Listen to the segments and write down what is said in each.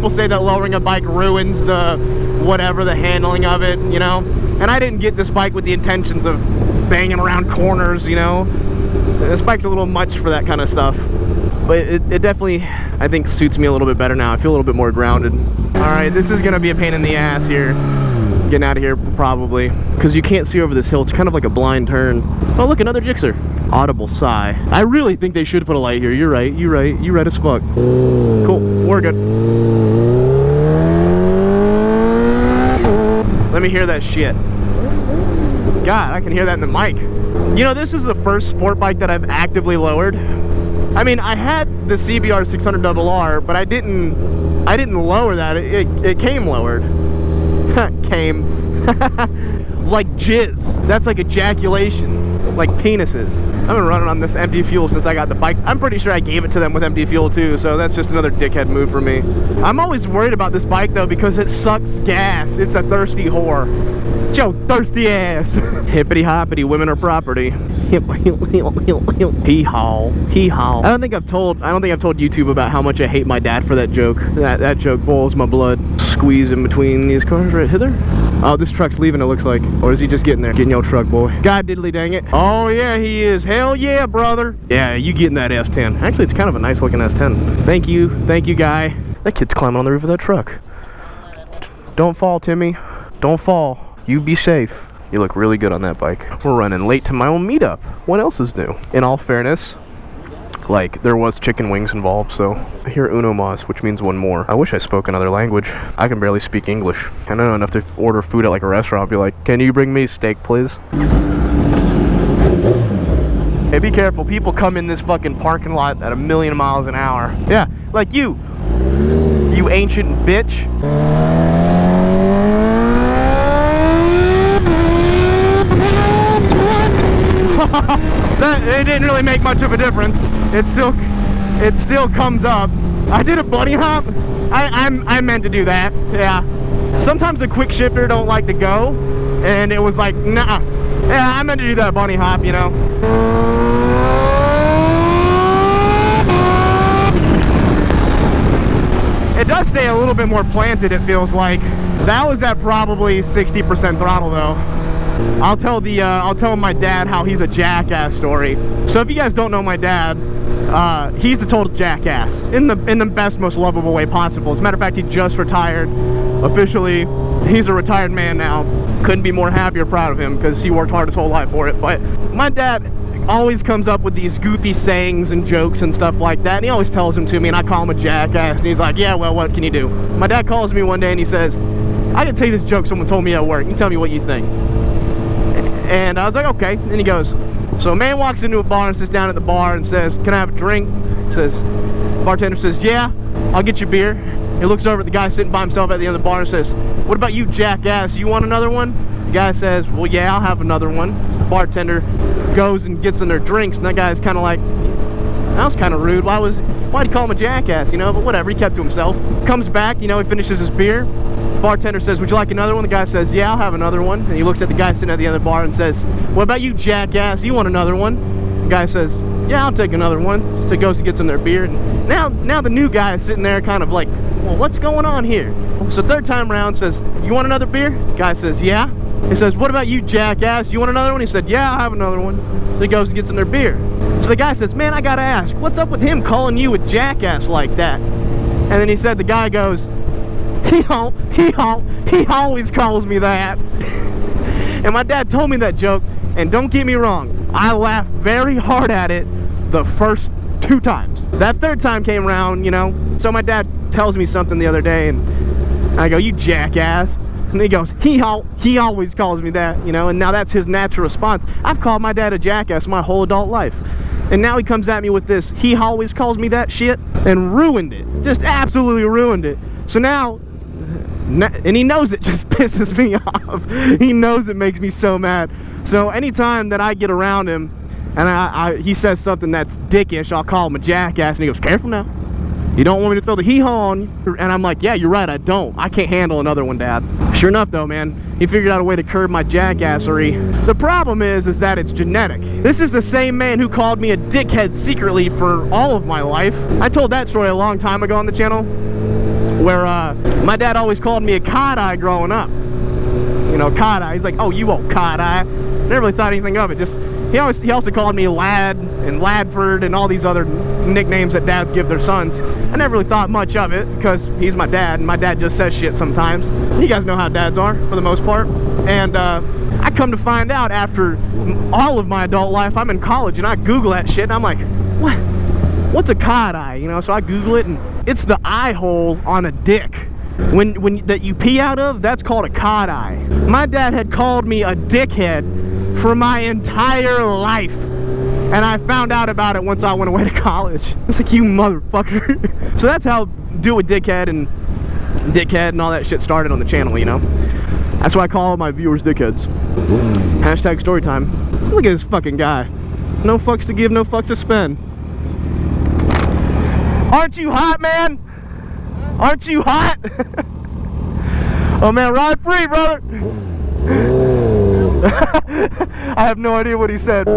people say that lowering a bike ruins the handling of it, you know. And I didn't get this bike with the intentions of banging around corners, you know. This bike's a little much for that kind of stuff. But it definitely, I think, suits me a little bit better now. I feel a little bit more grounded. Alright, this is going to be a pain in the ass here. Getting out of here, probably. Because you can't see over this hill. It's kind of like a blind turn. Oh, look, another Gixxer. Audible sigh. I really think they should put a light here. You're right. You're right. You're right as fuck. Cool. We're good. Let me hear that shit. God, I can hear that in the mic. You know, this is the first sport bike that I've actively lowered. I mean, I had the CBR 600RR, but I didn't lower that. It came lowered. Came. Like jizz. That's like ejaculation. Like penises. I've been running on this empty fuel since I got the bike. I'm pretty sure I gave it to them with empty fuel too, so that's just another dickhead move for me. I'm always worried about this bike though because it sucks gas. It's a thirsty whore. Joe, thirsty ass. Hippity hoppity, women are property. Hee haw. Hee haw. I don't think I've told YouTube about how much I hate my dad for that joke. That joke boils my blood. Squeeze in between these cars right hither. Oh, this truck's leaving, it looks like. Or is he just getting there? Getting your truck, boy. God diddly dang it. Oh yeah, he is. Hell yeah, brother. Yeah, you getting that S10. Actually, it's kind of a nice looking S10. Thank you, guy. That kid's climbing on the roof of that truck. Don't fall, Timmy. Don't fall. You be safe. You look really good on that bike. We're running late to my own meetup. What else is new? In all fairness, like, there was chicken wings involved, so I hear uno mas, which means one more. I wish I spoke another language. I can barely speak English. I don't know enough to order food at like a restaurant. Be like, can you bring me steak, please? Hey, be careful. People come in this fucking parking lot at 1,000,000 miles an hour. Yeah, like you ancient bitch. It didn't really make much of a difference. It still comes up. I did a bunny hop. I meant to do that. Yeah. Sometimes the quick shifter don't like to go, and it was like, nah. Yeah, I meant to do that bunny hop, you know. It does stay a little bit more planted, it feels like. That was at probably 60% throttle though. I'll tell my dad how he's a jackass story. So if you guys don't know my dad, he's a total jackass in the best, most lovable way possible. As a matter of fact, he just retired. Officially, he's a retired man now. Couldn't be more happy or proud of him because he worked hard his whole life for it. But my dad always comes up with these goofy sayings and jokes and stuff like that, and he always tells them to me, and I call him a jackass, and he's like, yeah, well, what can you do? My dad calls me one day and he says, I can tell you this joke someone told me at work. You tell me what you think. And I was like, okay. And he goes, so a man walks into a bar and sits down at the bar and says, can I have a drink? Bartender says, yeah, I'll get you beer. He looks over at the guy sitting by himself at the end of the bar and says, what about you, jackass? You want another one? The guy says, well, yeah, I'll have another one. The bartender goes and gets in their drinks, and that guy's kind of like, that was kind of rude. Why'd he call him a jackass, you know? But whatever, he kept to himself. Comes back, you know, he finishes his beer. Bartender says, would you like another one? The guy says, yeah, I'll have another one. And he looks at the guy sitting at the end of the bar and says, what about you, jackass? You want another one? The guy says, yeah, I'll take another one. So he goes and gets in their beer. And now the new guy is sitting there kind of like, well, what's going on here? So third time round says, you want another beer? The guy says, yeah. He says, what about you, jackass? You want another one? He said, yeah, I'll have another one. So he goes and gets in their beer. So the guy says, man, I gotta ask, what's up with him calling you a jackass like that? And then he said, the guy goes, he always calls me that. And my dad told me that joke, and don't get me wrong, I laughed very hard at it the first 2 times. That third time came around, you know, so my dad tells me something the other day, and I go, you jackass. And he goes, he always calls me that, you know, and now that's his natural response. I've called my dad a jackass my whole adult life. And now he comes at me with this, he always calls me that shit, and ruined it. Just absolutely ruined it. So now, and he knows it just pisses me off. He knows it makes me so mad. So anytime that I get around him and he says something that's dickish, I'll call him a jackass, and he goes, careful now. You don't want me to throw the hee-haw on you? And I'm like, yeah, you're right, I don't. I can't handle another one, Dad. Sure enough, though, man, he figured out a way to curb my jackassery. The problem is that it's genetic. This is the same man who called me a dickhead secretly for all of my life. I told that story a long time ago on the channel. where my dad always called me a cod eye growing up. You know, cod eye. He's like, oh, you old cod eye. Never really thought anything of it. Just he also called me Lad and Ladford and all these other nicknames that dads give their sons. I never really thought much of it because he's my dad, and my dad just says shit sometimes. You guys know how dads are for the most part. And I come to find out after all of my adult life, I'm in college and I Google that shit and I'm like, what? What's a cod eye? You know, so I Google it and it's the eye hole on a dick. When that you pee out of, that's called a cod eye. My dad had called me a dickhead for my entire life. And I found out about it once I went away to college. It's like, you motherfucker. So that's how Do It Dickhead and all that shit started on the channel, you know. That's why I call all my viewers dickheads. Hashtag story time. Look at this fucking guy. No fucks to give, no fucks to spend. Aren't you hot, man? Aren't you hot? Oh man, ride free, brother. I have no idea what he said.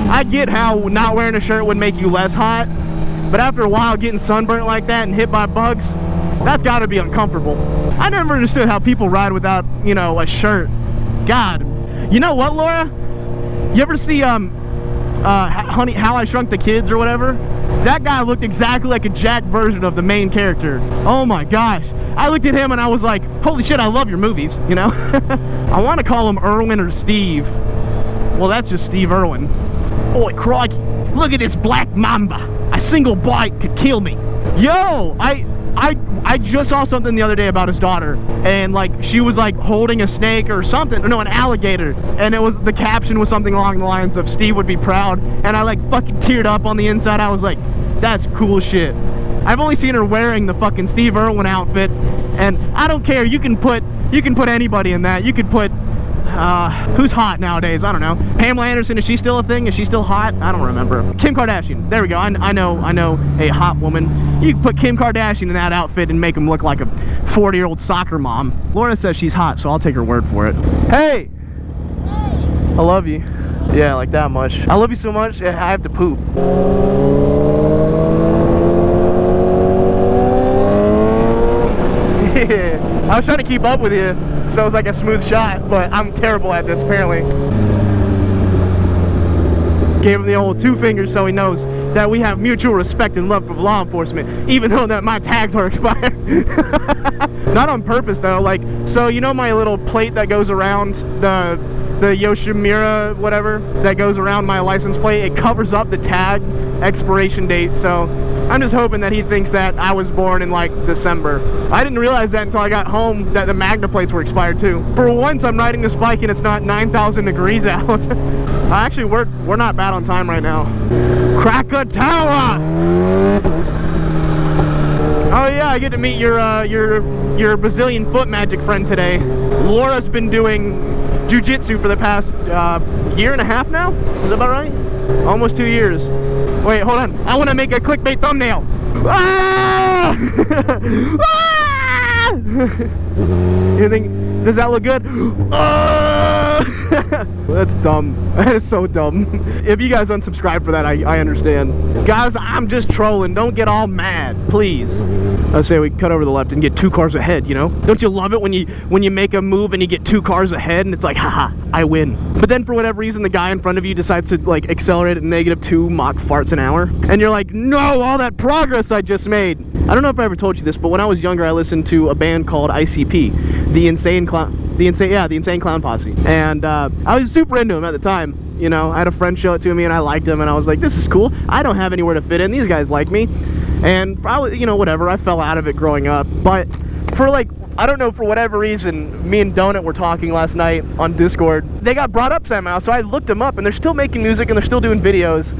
I get how not wearing a shirt would make you less hot, but after a while getting sunburnt like that and hit by bugs, that's gotta be uncomfortable. I never understood how people ride without, you know, a shirt. God. You know what, Laura? You ever see Honey, How I Shrunk the Kids or whatever? That guy looked exactly like a jacked version of the main character. Oh my gosh. I looked at him and I was like, holy shit, I love your movies, you know? I want to call him Irwin or Steve. Well, that's just Steve Irwin. Oi, crikey. Look at this black mamba. A single bite could kill me. Yo, I just saw something the other day about his daughter, and like she was like holding a snake or something, no, an alligator, and it was, the caption was something along the lines of Steve would be proud, and I like fucking teared up on the inside. I was like, that's cool shit. I've only seen her wearing the fucking Steve Irwin outfit, and I don't care, you can put anybody in that. You could put who's hot nowadays? I don't know. Pamela Anderson, is she still a thing? Is she still hot? I don't remember. Kim Kardashian. There we go. I know a hot woman. You can put Kim Kardashian in that outfit and make him look like a 40-year-old soccer mom. Laura says she's hot, so I'll take her word for it. Hey! I love you. Yeah, like that much. I love you so much, I have to poop. Yeah. I was trying to keep up with you, so it was like a smooth shot, but I'm terrible at this, apparently. Gave him the old 2 fingers so he knows that we have mutual respect and love for law enforcement, even though that my tags are expired. Not on purpose, though. Like, so you know my little plate that goes around the Yoshimura, whatever, that goes around my license plate? It covers up the tag expiration date, so I'm just hoping that he thinks that I was born in like December. I didn't realize that until I got home that the Magna plates were expired too. For once I'm riding this bike and it's not 9,000 degrees out. Actually, we're not bad on time right now. Krakatoa! Oh yeah, I get to meet your Brazilian foot magic friend today. Laura's been doing jiu-jitsu for the past year and a half now? Is that about right? Almost 2 years. Wait, hold on. I want to make a clickbait thumbnail. Ah! Ah! You think, does that look good? Ah! That's dumb. That is so dumb. If you guys unsubscribe for that, I understand. Guys, I'm just trolling. Don't get all mad, please. I say we cut over the left and get 2 cars ahead, you know? Don't you love it when you make a move and you get 2 cars ahead and it's like, haha, I win. But then for whatever reason, the guy in front of you decides to like accelerate at -2 Mach farts an hour. And you're like, no, all that progress I just made. I don't know if I ever told you this, but when I was younger, I listened to a band called ICP, the Insane Clown Posse. And I was super into them at the time. You know, I had a friend show it to me and I liked them and I was like, this is cool. I don't have anywhere to fit in. These guys like me. And probably, you know, whatever, I fell out of it growing up. But for like, I don't know, for whatever reason, me and Donut were talking last night on Discord. They got brought up somehow, so I looked them up and they're still making music and they're still doing videos.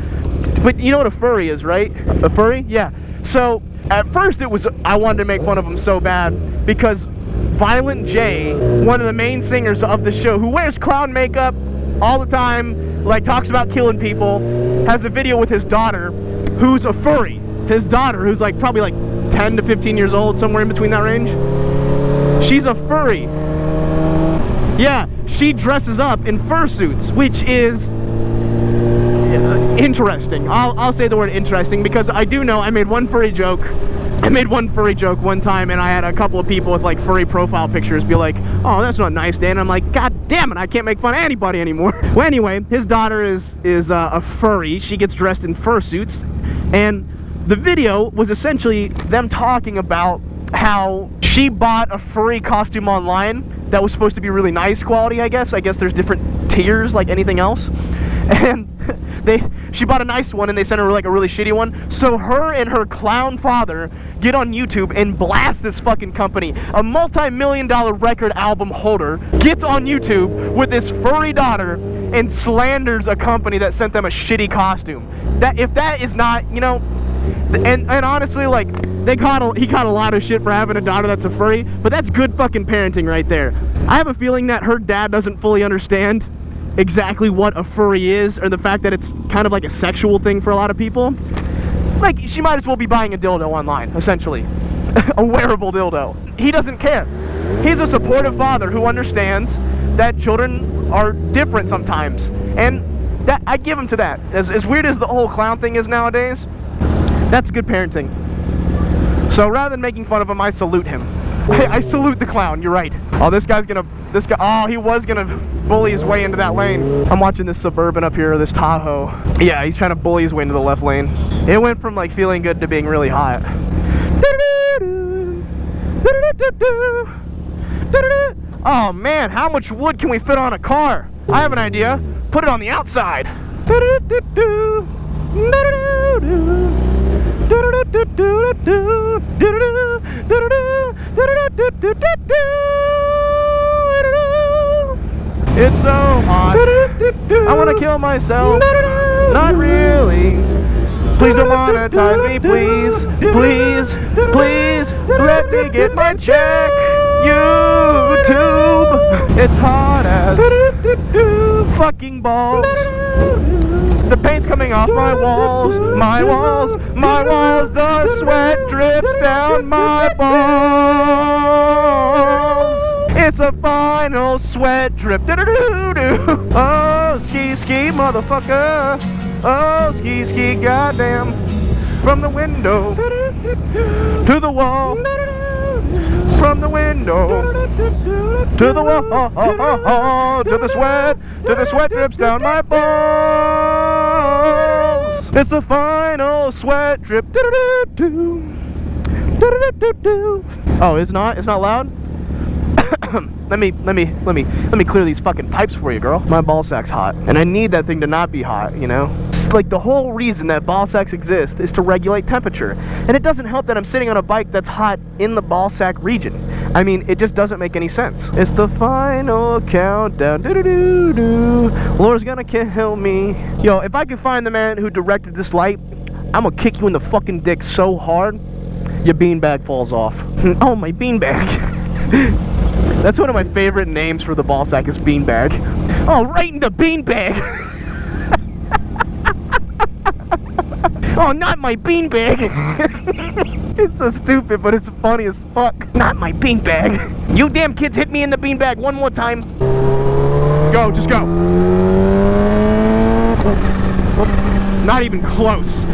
But you know what a furry is, right? A furry? Yeah. So at first it was, I wanted to make fun of them so bad because Violent J, one of the main singers of the show, who wears clown makeup all the time, like talks about killing people, has a video with his daughter who's a furry. His daughter, who's like probably like 10 to 15 years old, somewhere in between that range. She's a furry. Yeah, she dresses up in fursuits, which is interesting. I'll say the word interesting, because I do know I made one furry joke. One time, and I had a couple of people with like furry profile pictures be like, oh, that's not nice, Dan. I'm like, god damn it, I can't make fun of anybody anymore. Well, anyway, his daughter is a furry. She gets dressed in fursuits, and the video was essentially them talking about how she bought a furry costume online that was supposed to be really nice quality, I guess. I guess there's different tiers like anything else. And she bought a nice one, and they sent her like a really shitty one. So her and her clown father get on YouTube and blast this fucking company. A multi-million-dollar record album holder gets on YouTube with this furry daughter and slanders a company that sent them a shitty costume. If that is not, you know, and honestly, like, he got a lot of shit for having a daughter that's a furry, but that's good fucking parenting right there. I have a feeling that her dad doesn't fully understand exactly what a furry is, or the fact that it's kind of like a sexual thing for a lot of people. Like, she might as well be buying a dildo online, essentially. A wearable dildo. He doesn't care. He's a supportive father who understands that children are different sometimes, and that I give him to that. As weird as the whole clown thing is nowadays, that's good parenting. So rather than making fun of him, I salute him. I salute the clown, you're right. Oh, oh, he was gonna bully his way into that lane. I'm watching this Suburban up here, this Tahoe. Yeah, he's trying to bully his way into the left lane. It went from like feeling good to being really hot. Oh man, how much wood can we fit on a car? I have an idea. Put it on the outside. It's so hot. I want to kill myself. Not really. Please don't monetize me, please. Please, please, let me get my check. YouTube. It's hot as fucking balls. The paint's coming off my walls, my walls, my walls. The sweat drips down my balls. It's a final sweat drip. Do-do-do-do. Oh, ski, ski, motherfucker. Oh, ski, ski, goddamn. From the window to the wall. From the window to the wall, to the sweat drips down my balls. It's the final sweat drip. Oh, it's not loud? Let me clear these fucking pipes for you, girl. My ball sack's hot, and I need that thing to not be hot, you know? It's like the whole reason that ball sacks exist is to regulate temperature, and it doesn't help that I'm sitting on a bike that's hot in the ball sack region. I mean, it just doesn't make any sense. It's the final countdown. Do-do-do-do. Laura's gonna kill me. Yo, if I could find the man who directed this light, I'm gonna kick you in the fucking dick so hard, your beanbag falls off. Oh, my beanbag. That's one of my favorite names for the ball sack is beanbag. Oh, right in the beanbag. Oh, not my beanbag. It's so stupid, but it's funny as fuck. Not my beanbag. You damn kids hit me in the beanbag one more time. Go, just go. Not even close.